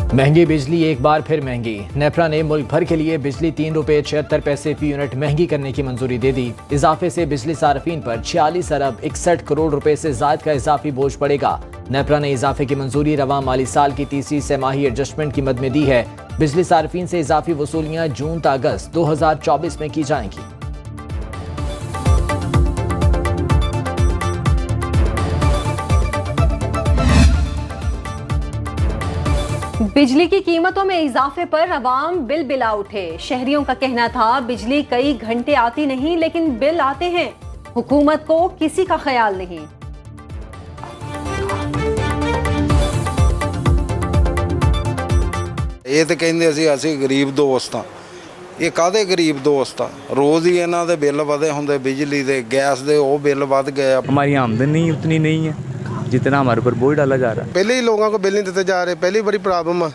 महंगी बिजली एक बार फिर महंगी। नेपरा ने मुल्क भर के लिए बिजली ₹3.76 फी यूनिट महंगी करने की मंजूरी दे दी। इजाफे से बिजली सार्फिन पर 46 अरब 61 करोड़ रुपए से ज्यादा का इजाफी बोझ पड़ेगा। नेपरा ने इजाफे की मंजूरी रवां माली साल की तीसरी सेमाही एडजस्टमेंट की मद में दी है। बिजली सार्फिन से इजाफी वसूलियां जून से अगस्त 2024 में की जाएंगी। बिजली की कीमतों में इजाफे पर अवाम बिल बिला उठे। शहरियों का कहना था बिजली कई घंटे आती नहीं लेकिन बिल आते हैं, हुकूमत को किसी का ख्याल नहीं। ਇਹ ਤੇ ਕਹਿੰਦੇ ਅਸੀਂ ਗਰੀਬ ਦੋਸਤ ਆ। ਇਹ ਕਾਦੇ ਗਰੀਬ ਦੋਸਤ ਆ? ਰੋਜ਼ ਹੀ ਇਹਨਾਂ ਦੇ ਬਿੱਲ ਵਧੇ ਹੁੰਦੇ, ਬਿਜਲੀ ਦੇ गैस ਦੇ ਉਹ ਬਿੱਲ ਵੱਧ गए। हमारी आमदनी उतनी नहीं है जितना हमारे ऊपर बोझ डाला जा रहा है। पहले ही लोगों को बिल नहीं देते जा रहे, पहली बड़ी प्रॉब्लम है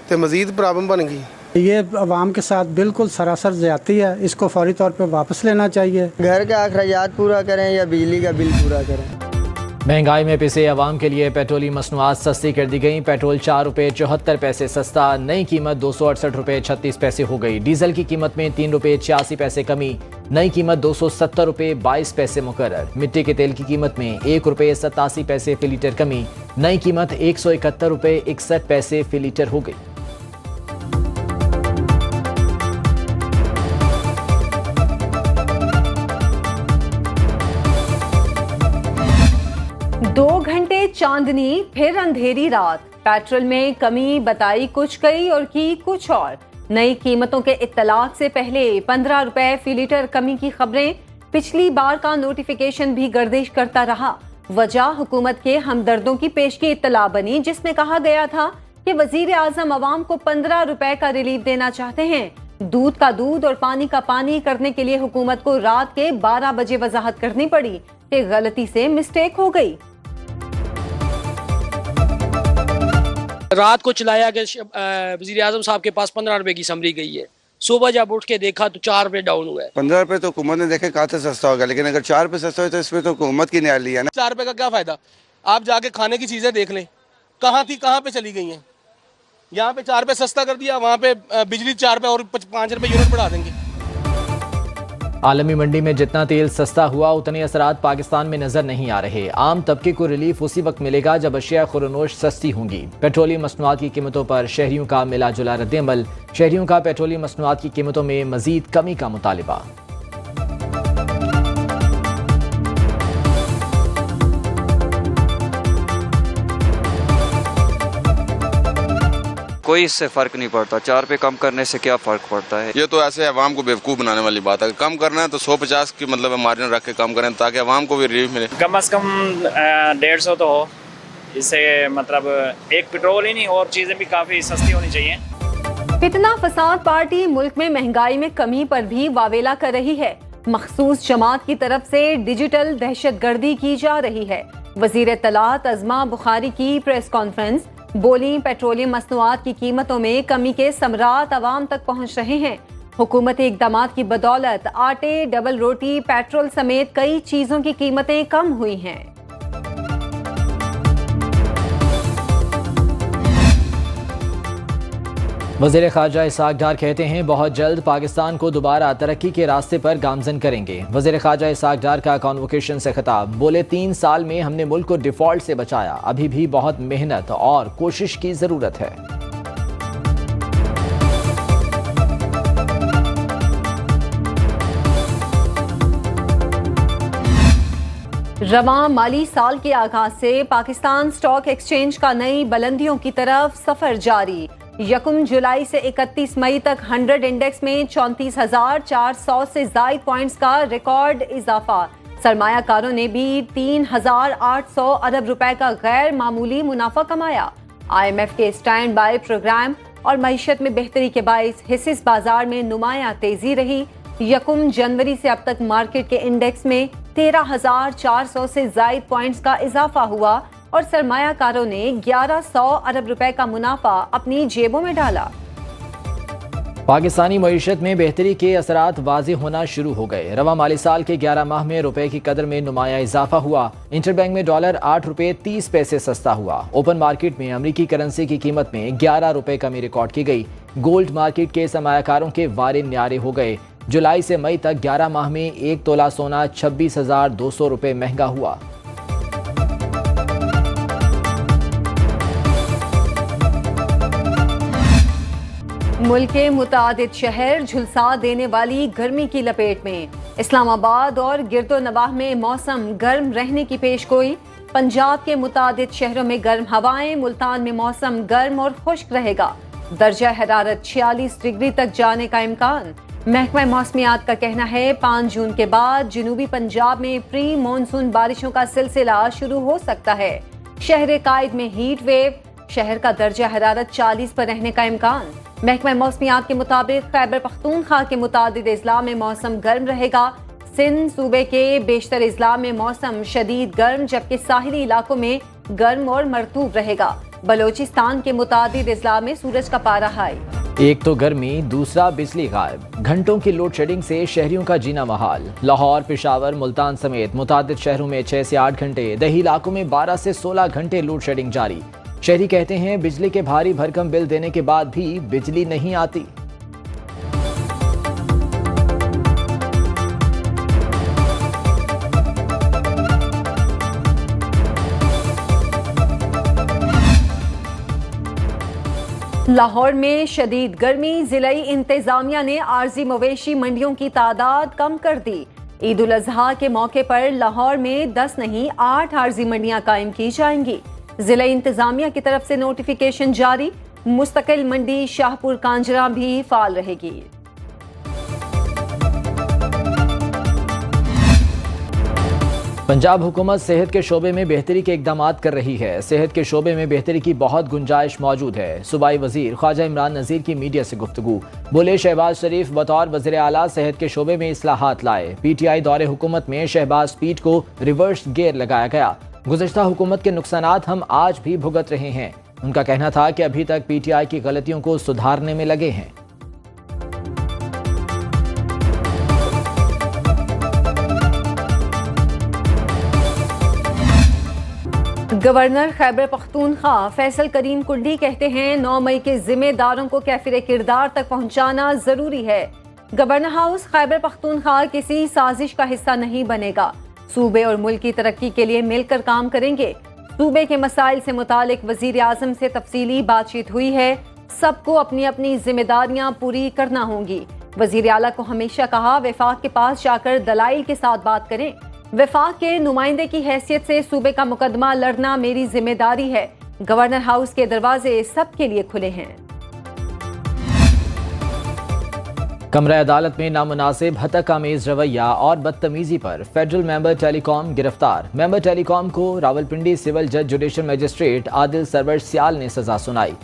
तो मजीद प्रॉब्लम बन गई। ये अवाम के साथ बिल्कुल सरासर ज्यादती है, इसको फौरी तौर पे वापस लेना चाहिए। घर के अखराजात पूरा करें या बिजली का बिल पूरा करें। महंगाई में पिसे अवाम के लिए पेट्रोलियम मसनूआत सस्ती कर दी गई। पेट्रोल ₹4.74 सस्ता, नई कीमत ₹268.36 हो गई। डीजल की कीमत में ₹3.86 कमी, नई कीमत ₹270.22 मुकर्रर। मिट्टी के तेल की कीमत में ₹1.87 फी लीटर कमी, नई कीमत ₹171.61 फी लीटर हो गई। दो घंटे चांदनी फिर अंधेरी रात। पेट्रोल में कमी बताई कुछ कई और की कुछ और। नई कीमतों के इत्तलाक से पहले ₹15 फी लीटर कमी की खबरें। पिछली बार का नोटिफिकेशन भी गर्दिश करता रहा। वजह हुकूमत के हमदर्दों की पेशगी इत्तला बनी, जिसमें कहा गया था कि वजीर आजम अवाम को ₹15 का रिलीफ देना चाहते हैं। दूध का दूध और पानी का पानी करने के लिए हुकूमत को रात के 12 बजे वजाहत करनी पड़ी कि गलती से मिस्टेक हो गई। रात को चलाया कि वज़ीर आज़म साहब के पास ₹15 की समरी गई है। सुबह जब उठ के देखा तो ₹4 डाउन हुआ है। ₹15 तो हुकूमत ने देखे कहाँ से सस्ता होगा, लेकिन अगर ₹4 सस्ता हो तो इसमें तो हुकूमत की न्याय लिया ना। ₹4 का क्या फायदा? आप जाके खाने की चीजें देख लें, कहाँ थी कहाँ पे चली गई हैं। यहाँ पे ₹4 सस्ता कर दिया, वहाँ पे बिजली ₹4 और ₹5 यूनिट बढ़ा देंगे। आलमी मंडी में जितना तेल सस्ता हुआ उतने असरात पाकिस्तान में नजर नहीं आ रहे। आम तबके को रिलीफ उसी वक्त मिलेगा जब अशिया खुरनोश सस्ती होंगी। पेट्रोलियम मसनूआत की कीमतों पर शहरियों का मिला जुला रद्द-ए-अमल। शहरियों का पेट्रोलियम मसनूआत की कीमतों में मजीद कमी का मुतालिबा। कोई इससे फ़र्क नहीं पड़ता। ₹4 कम करने से क्या फ़र्क पड़ता है? ये तो ऐसे अवाम को बेवकूफ़ बनाने वाली बात है। कम करना है तो 150 की मतलब मार्जिन रख के कम करें ताकि अवाम को भी रिलीफ मिले। कम से कम 150 तो हो, इससे मतलब एक पेट्रोल ही नहीं और चीज़ें भी काफ़ी सस्ती होनी चाहिए। फितना फसाद पार्टी मुल्क में महंगाई में कमी पर भी वावेला कर रही है। मखसूस जमात की तरफ से डिजिटल दहशतगर्दी की जा रही है। वजीर इत्तलात अज़मा बुखारी की प्रेस कॉन्फ्रेंस। बोली पेट्रोलियम मसनूआत की कीमतों में कमी के समरात अवाम तक पहुंच रहे हैं। हुकूमती इक़दामात की बदौलत आटे, डबल रोटी, पेट्रोल समेत कई चीजों की कीमतें कम हुई हैं। वज़ीर ख़ारजा इसहाक़ डार कहते हैं बहुत जल्द पाकिस्तान को दोबारा तरक्की के रास्ते पर गामज़न करेंगे। वज़ीर ख़ारजा इसहाक़ डार का कॉन्वोकेशन से खिताब। बोले 3 साल में हमने मुल्क को डिफ़ॉल्ट से बचाया, अभी भी बहुत मेहनत और कोशिश की ज़रूरत है। रवां माली साल के आगाज से पाकिस्तान स्टॉक एक्सचेंज का नई बुलंदियों की तरफ सफर जारी। 1 जुलाई से 31 मई तक 100 इंडेक्स में 34,400 से जायद पॉइंट्स का रिकॉर्ड इजाफा। सरमायाकारों ने भी 3,800 अरब रुपए का गैर मामूली मुनाफा कमाया। IMF के स्टैंड बाय प्रोग्राम और मईशत में बेहतरी के बाइस हिस्सेस बाजार में नुमायां तेजी रही। 1 जनवरी से अब तक मार्केट के इंडेक्स में 13,400 से जायद पॉइंट्स का इजाफा हुआ और सरमायाकारों ने 1,100 अरब रुपए का मुनाफा अपनी जेबों में डाला। पाकिस्तानी मईशत में बेहतरी के असरात वाज़ेह होना शुरू हो गए। रवा माली साल के 11 माह में रुपए की कदर में नुमाया इजाफा हुआ। इंटरबैंक में डॉलर 8 रुपए 30 पैसे सस्ता हुआ। ओपन मार्केट में अमरीकी करेंसी की कीमत में 11 रुपए कमी रिकॉर्ड की गई। गोल्ड मार्केट के सरमायाकारों के वारे न्यारे हो गए। जुलाई से मई तक 11 माह में 1 तोला सोना 26,200 रुपए महंगा हुआ। मुल्क के मुतादिद शहर झुलसा देने वाली गर्मी की लपेट में। इस्लामाबाद और गिरदो नवाह में मौसम गर्म रहने की पेशगोई। पंजाब के मुतादिद शहरों में गर्म हवाएं। मुल्तान में मौसम गर्म और खुश्क रहेगा। दर्जा हरारत 46 डिग्री तक जाने का इम्कान। महकमा मौसमियात का कहना है 5 जून के बाद जनूबी पंजाब में प्री मानसून बारिशों का सिलसिला शुरू हो सकता है। शहर कायद में हीट वेव। शहर का दर्जा हरारत 40 पर रहने का इम्कान। महकमा मौसमियात के मुताबिक खैबर पख्तूनख्वा के मुतादिद अजला में मौसम गर्म रहेगा। सिंध सूबे के बेशतर अजला में मौसम शदीद गर्म, जबकि साहिली इलाकों में गर्म और मरतूब रहेगा। बलोचिस्तान के मुतादिद अजला में सूरज का पारा हाई। एक तो गर्मी, दूसरा बिजली गायब। घंटों की लोड शेडिंग से शहरियों का जीना महाल। लाहौर, पेशावर, मुल्तान समेत मुतादिद शहरों में 6 से 8 घंटे, दही इलाकों में 12 से 16 घंटे लोड शेडिंग जारी। शहरी कहते हैं बिजली के भारी भरकम बिल देने के बाद भी बिजली नहीं आती। लाहौर में शदीद गर्मी। जिलाई इंतजामिया ने आर्जी मवेशी मंडियों की तादाद कम कर दी। ईद उल अजहा के मौके पर लाहौर में 10 नहीं 8 आर्जी मंडियां कायम की जाएंगी। जिला इंतजामिया की तरफ से नोटिफिकेशन जारी। मुस्तकिल मंडी शाहपुर कांजरा भी फाल रहेगी। पंजाब हुकूमत सेहत के शोबे में बेहतरी के इकदाम कर रही है। सेहत के शोबे में बेहतरी की बहुत गुंजाइश मौजूद है। सूबाई वजीर ख्वाजा इमरान नज़ीर की मीडिया से गुफ्तगू। बोले शहबाज शरीफ बतौर वज़ीर आला सेहत के शोबे में इस्लाहात लाए। PTI दौरे हुकूमत में शहबाज पीठ को रिवर्स गियर लगाया गया। गुज़श्ता हुकूमत के नुकसानात हम आज भी भुगत रहे हैं। उनका कहना था कि अभी तक PTI की गलतियों को सुधारने में लगे हैं। गवर्नर खैबर पख्तूनख्वा फैसल करीम कुंडी कहते हैं 9 मई के जिम्मेदारों को कैफिर किरदार तक पहुंचाना जरूरी है। गवर्नर हाउस खैबर पख्तूनख्वा किसी साजिश का हिस्सा नहीं बनेगा। सूबे और मुल्क की तरक्की के लिए मिलकर काम करेंगे। सूबे के मसाइल से मुतालिक वजीर आजम से तफसीली बातचीत हुई है। सबको अपनी अपनी जिम्मेदारियां पूरी करना होंगी। वजीर आला को हमेशा कहा वफाक के पास जाकर दलाइल के साथ बात करें। वफाक के नुमाइंदे की हैसियत से सूबे का मुकदमा लड़ना मेरी जिम्मेदारी है। गवर्नर हाउस के दरवाजे सबके लिए खुले हैं। कमरा अदालत में नामुनासिब हतक आमेज रवैया और बदतमीजी पर फेडरल मेंबर टेलीकॉम गिरफ्तार। मेंबर टेलीकॉम को रावलपिंडी सिविल जज जुडिशल मजिस्ट्रेट आदिल सरवर सियाल ने सजा सुनाई।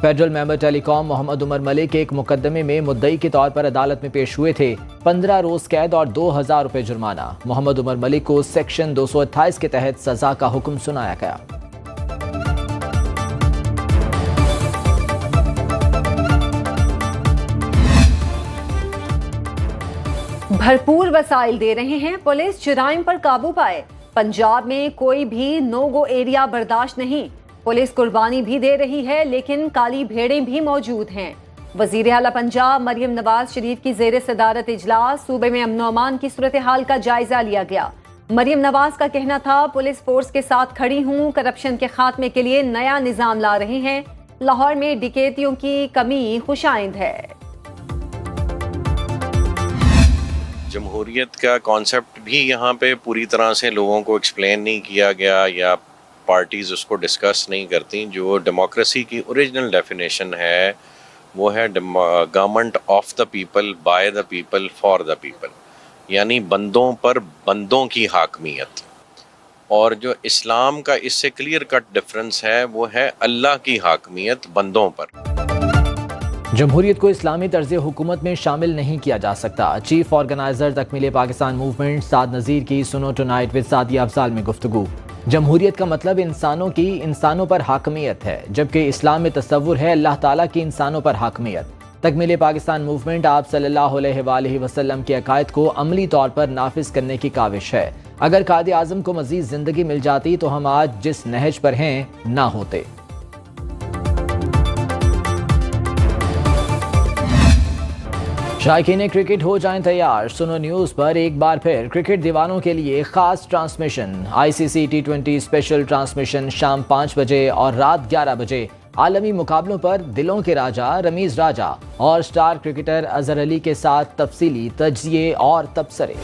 Federal member telecom Mohammad Umar Malik एक मुकदमे में मुद्दई के तौर पर अदालत में पेश हुए थे। 15 रोज कैद और 2000 रुपए जुर्माना। मोहम्मद उमर मलिक को सेक्शन 228 के तहत सजा का हुक्म सुनाया गया। भरपूर वसाइल दे रहे हैं पुलिस, जुराइम पर काबू पाए। पंजाब में कोई भी नो गो एरिया बर्दाश्त नहीं। पुलिस कुर्बानी भी दे रही है, लेकिन काली भेड़ें भी मौजूद हैं। वजीर आला पंजाब मरियम नवाज शरीफ की जेर सदारत इजलास। सूबे में अमन अमान की सूरत हाल का जायजा लिया गया। मरियम नवाज का कहना था पुलिस फोर्स के साथ खड़ी हूँ, करप्शन के खात्मे के लिए नया निजाम ला रहे हैं। लाहौर में डिकैतियों की कमी खुशाइंद है। जमहूरियत का कॉन्सेप्ट भी यहाँ पे पूरी तरह से लोगों को एक्सप्लेन नहीं किया गया या पार्टीज़ उसको डिस्कस नहीं करती। जो डेमोक्रेसी की ओरिजिनल डेफिनेशन है वो है government of the people, by the people, for the people, यानी बंदों पर बंदों की हाकमियत। और जो इस्लाम का इससे क्लियर कट डिफरेंस है वो है अल्लाह की हाकमियत बंदों पर। जमहूरियत को इस्लामी तर्ज हुकूमत में शामिल नहीं किया जा सकता। चीफ ऑर्गेनाइजर तकमील पाकिस्तान मूवमेंट साद नज़ीर की सुनो टुनाइट विद सादिया अफजाल में गुफ्तगू। जमहूरियत का मतलब इंसानों की इंसानों पर हाकमियत है, जबकि इस्लाम में तसव्वुर है अल्लाह ताला की इंसानों पर हाकमियत। तकमील पाकिस्तान मूवमेंट आप सल्लल्लाहु अलैहि वसल्लम के अकायद को अमली तौर पर नाफिज करने की काविश है। अगर कायदे आज़म को मजीद जिंदगी मिल जाती तो हम आज जिस नहज पर हैं ना होते। शायकीन क्रिकेट हो जाएं तैयार, सुनो न्यूज़ पर एक बार फिर क्रिकेट दीवानों के लिए खास transmission. ICC T20 special transmission शाम 5 बजे और रात 11 बजे आलमी मुकाबलों पर दिलों के राजा रमीज राजा और स्टार क्रिकेटर अजहर अली के साथ तफसीली तज्जिए और तबसरे।